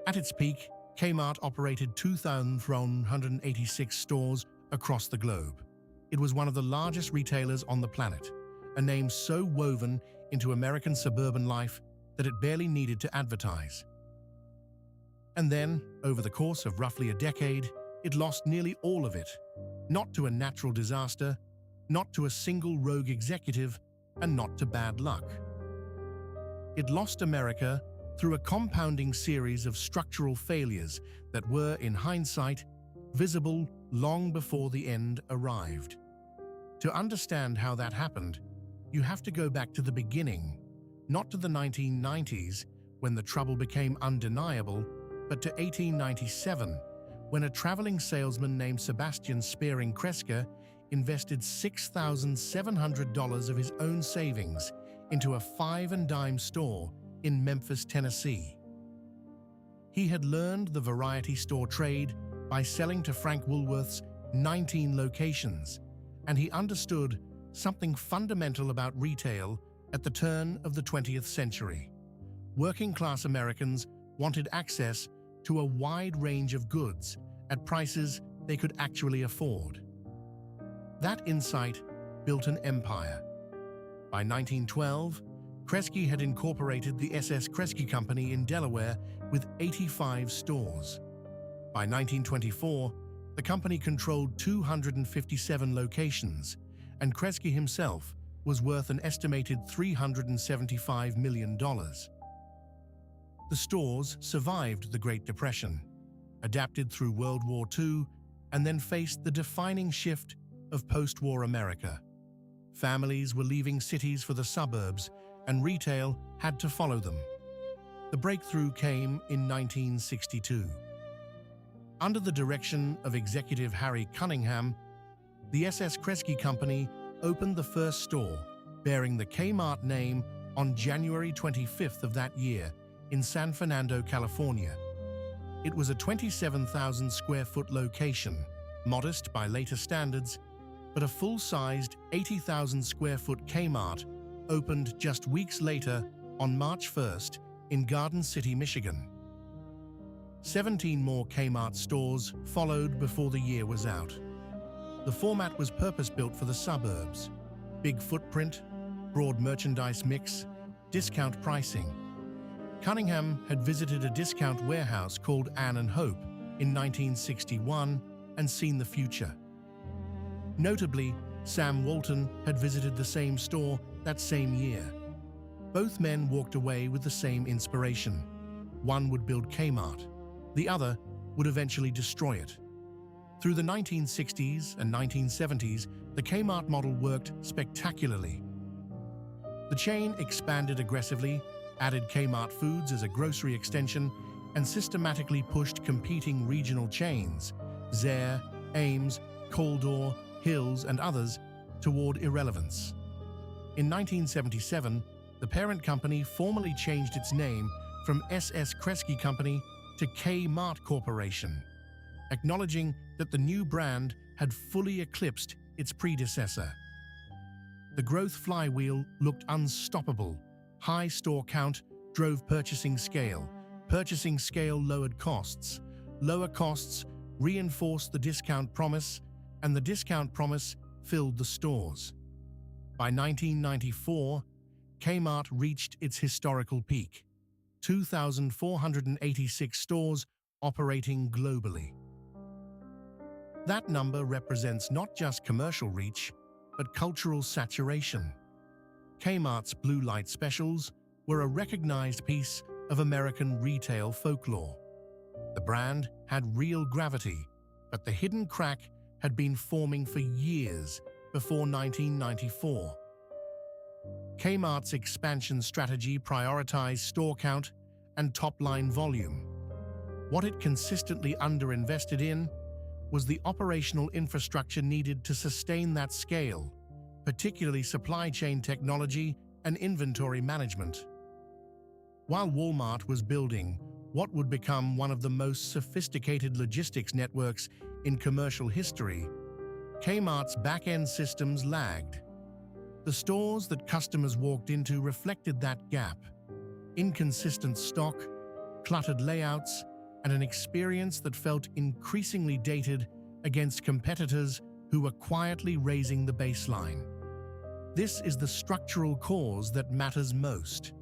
At its peak, Kmart operated 2,186 stores across the globe. It was one of the largest retailers on the planet, a name so woven into American suburban life that it barely needed to advertise. And then, over the course of roughly a decade, it lost nearly all of it, not to a natural disaster, not to a single rogue executive, and not to bad luck. It lost America through a compounding series of structural failures that were, in hindsight, visible long before the end arrived. To understand how that happened, you have to go back to the beginning, not to the 1990s, when the trouble became undeniable, but to 1897, when a traveling salesman named Sebastian Kresge invested $6,700 of his own savings into a five-and-dime store in Memphis, Tennessee. He had learned the variety store trade by selling to Frank Woolworth's 19 locations, and he understood something fundamental about retail at the turn of the 20th century. Working-class Americans wanted access to a wide range of goods at prices they could actually afford. That insight built an empire. By 1912, Kresge had incorporated the SS Kresge Company in Delaware with 85 stores. By 1924, the company controlled 257 locations, and Kresge himself was worth an estimated $375 million. The stores survived the Great Depression, adapted through World War II, and then faced the defining shift of post-war America. Families were leaving cities for the suburbs, and retail had to follow them. The breakthrough came in 1962. Under the direction of executive Harry Cunningham, the SS Kresge Company opened the first store, bearing the Kmart name, on January 25th of that year in San Fernando, California. It was a 27,000 square foot location, modest by later standards, but a full-sized 80,000 square foot Kmart opened just weeks later on March 1st in Garden City, Michigan. 17 more Kmart stores followed before the year was out. The format was purpose-built for the suburbs: big footprint, broad merchandise mix, discount pricing. Cunningham had visited a discount warehouse called Ann and Hope in 1961 and seen the future. Notably, Sam Walton had visited the same store that same year. Both men walked away with the same inspiration. One would build Kmart, the other would eventually destroy it. Through the 1960s and 1970s, the Kmart model worked spectacularly. The chain expanded aggressively, added Kmart Foods as a grocery extension, and systematically pushed competing regional chains, Zayre, Ames, Coldor, Hills, and others, toward irrelevance. In 1977, the parent company formally changed its name from SS Kresge Company to Kmart Corporation, acknowledging that the new brand had fully eclipsed its predecessor. The growth flywheel looked unstoppable. High store count drove purchasing scale. Purchasing scale lowered costs. Lower costs reinforced the discount promise, and the discount promise filled the stores. By 1994, Kmart reached its historical peak: 2,486 stores operating globally. That number represents not just commercial reach, but cultural saturation. Kmart's blue light specials were a recognized piece of American retail folklore. The brand had real gravity, but the hidden crack had been forming for years before 1994. Kmart's expansion strategy prioritized store count and top-line volume. What it consistently underinvested in was the operational infrastructure needed to sustain that scale, particularly supply chain technology and inventory management. While Walmart was building what would become one of the most sophisticated logistics networks in commercial history, Kmart's back-end systems lagged. The stores that customers walked into reflected that gap. inconsistent stock, cluttered layouts, and an experience that felt increasingly dated against competitors who were quietly raising the baseline. This is the structural cause that matters most,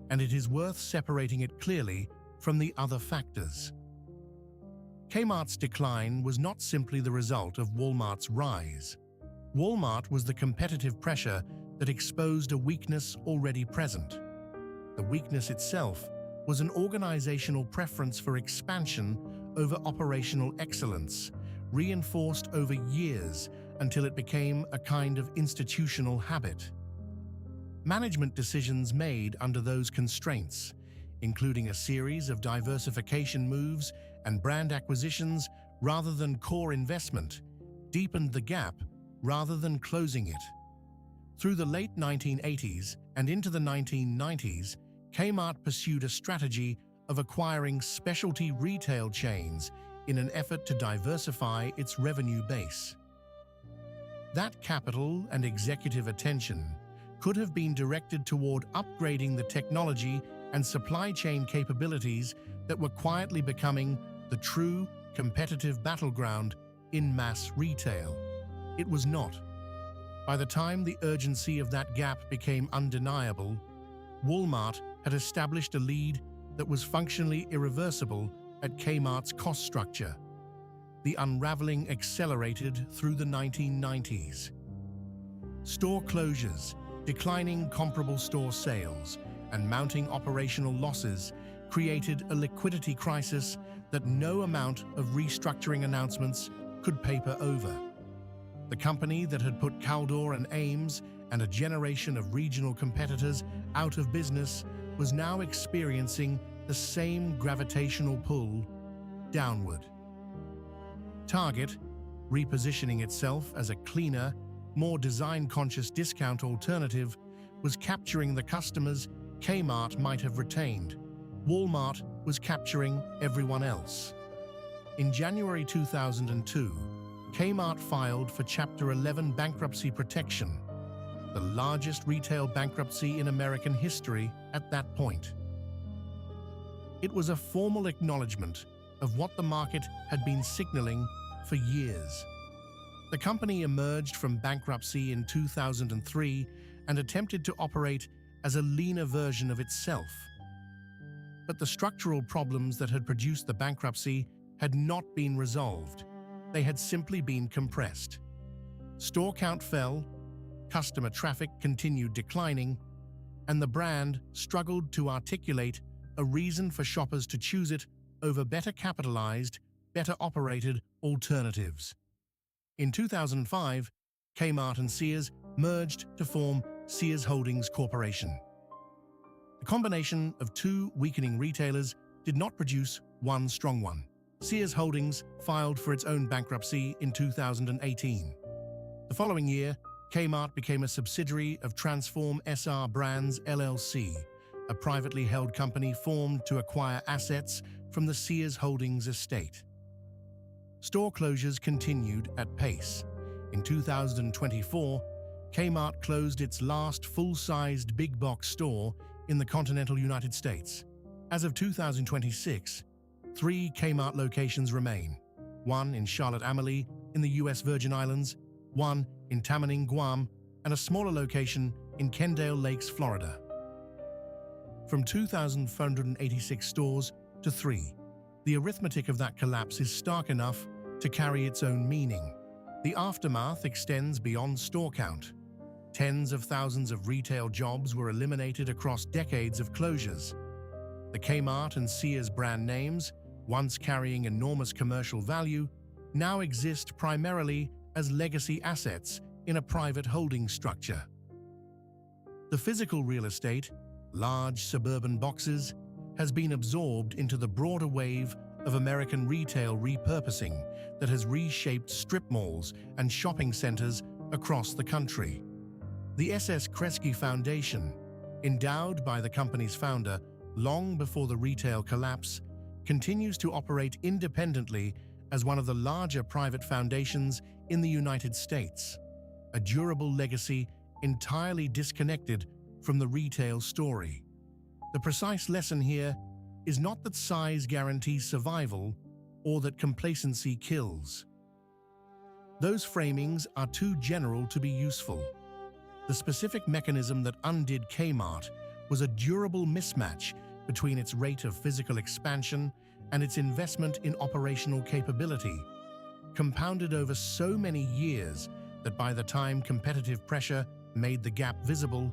and it is worth separating it clearly from the other factors. Kmart's decline was not simply the result of Walmart's rise. Walmart was the competitive pressure that exposed a weakness already present. The weakness itself was an organizational preference for expansion over operational excellence, reinforced over years until it became a kind of institutional habit. Management decisions made under those constraints, including a series of diversification moves and brand acquisitions rather than core investment, deepened the gap rather than closing it. Through the late 1980s and into the 1990s, Kmart pursued a strategy of acquiring specialty retail chains in an effort to diversify its revenue base. That capital and executive attention could have been directed toward upgrading the technology and supply chain capabilities that were quietly becoming the true competitive battleground in mass retail. It was not. By the time the urgency of that gap became undeniable, Walmart had established a lead that was functionally irreversible at Kmart's cost structure. The unraveling accelerated through the 1990s. Store closures, declining comparable store sales, and mounting operational losses created a liquidity crisis that no amount of restructuring announcements could paper over. The company that had put Caldor and Ames and a generation of regional competitors out of business was now experiencing the same gravitational pull downward. Target, repositioning itself as a cleaner, more design-conscious discount alternative, was capturing the customers Kmart might have retained. Walmart was capturing everyone else. In January 2002, Kmart filed for Chapter 11 bankruptcy protection, the largest retail bankruptcy in American history at that point. It was a formal acknowledgement of what the market had been signaling for years. The company emerged from bankruptcy in 2003 and attempted to operate as a leaner version of itself. But the structural problems that had produced the bankruptcy had not been resolved. They had simply been compressed. Store count fell, customer traffic continued declining, and the brand struggled to articulate a reason for shoppers to choose it over better capitalized, better operated alternatives. In 2005, Kmart and Sears merged to form Sears Holdings Corporation. The combination of two weakening retailers did not produce one strong one. Sears Holdings filed for its own bankruptcy in 2018. The following year, Kmart became a subsidiary of Transform SR Brands LLC, a privately held company formed to acquire assets from the Sears Holdings estate. Store closures continued at pace. In 2024, Kmart closed its last full-sized big box store in the continental United States. As of 2026, 3 Kmart locations remain, one in Charlotte-Amalie in the U.S. Virgin Islands, one in Tamuning, Guam, and a smaller location in Kendale Lakes, Florida. From 2,486 stores to 3, the arithmetic of that collapse is stark enough to carry its own meaning. The aftermath extends beyond store count. Tens of thousands of retail jobs were eliminated across decades of closures. The Kmart and Sears brand names, once carrying enormous commercial value, now exist primarily as legacy assets in a private holding structure. The physical real estate, large suburban boxes, has been absorbed into the broader wave of American retail repurposing that has reshaped strip malls and shopping centers across the country. The S.S. Kresge Foundation, endowed by the company's founder long before the retail collapse, continues to operate independently as one of the larger private foundations in the United States, a durable legacy entirely disconnected from the retail story. The precise lesson here is not that size guarantees survival or that complacency kills. Those framings are too general to be useful. The specific mechanism that undid Kmart was a durable mismatch between its rate of physical expansion and its investment in operational capability, compounded over so many years that by the time competitive pressure made the gap visible,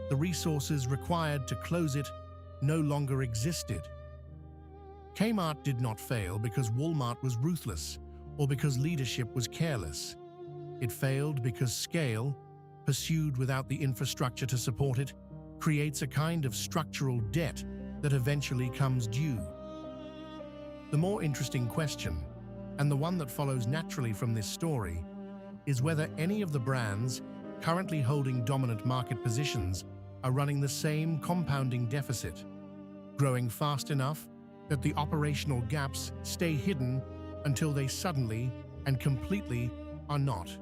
the resources required to close it no longer existed. Kmart did not fail because Walmart was ruthless or because leadership was careless. It failed because scale, pursued without the infrastructure to support it, creates a kind of structural debt that eventually comes due. The more interesting question, and the one that follows naturally from this story, is whether any of the brands currently holding dominant market positions are running the same compounding deficit, growing fast enough that the operational gaps stay hidden until they suddenly and completely are not.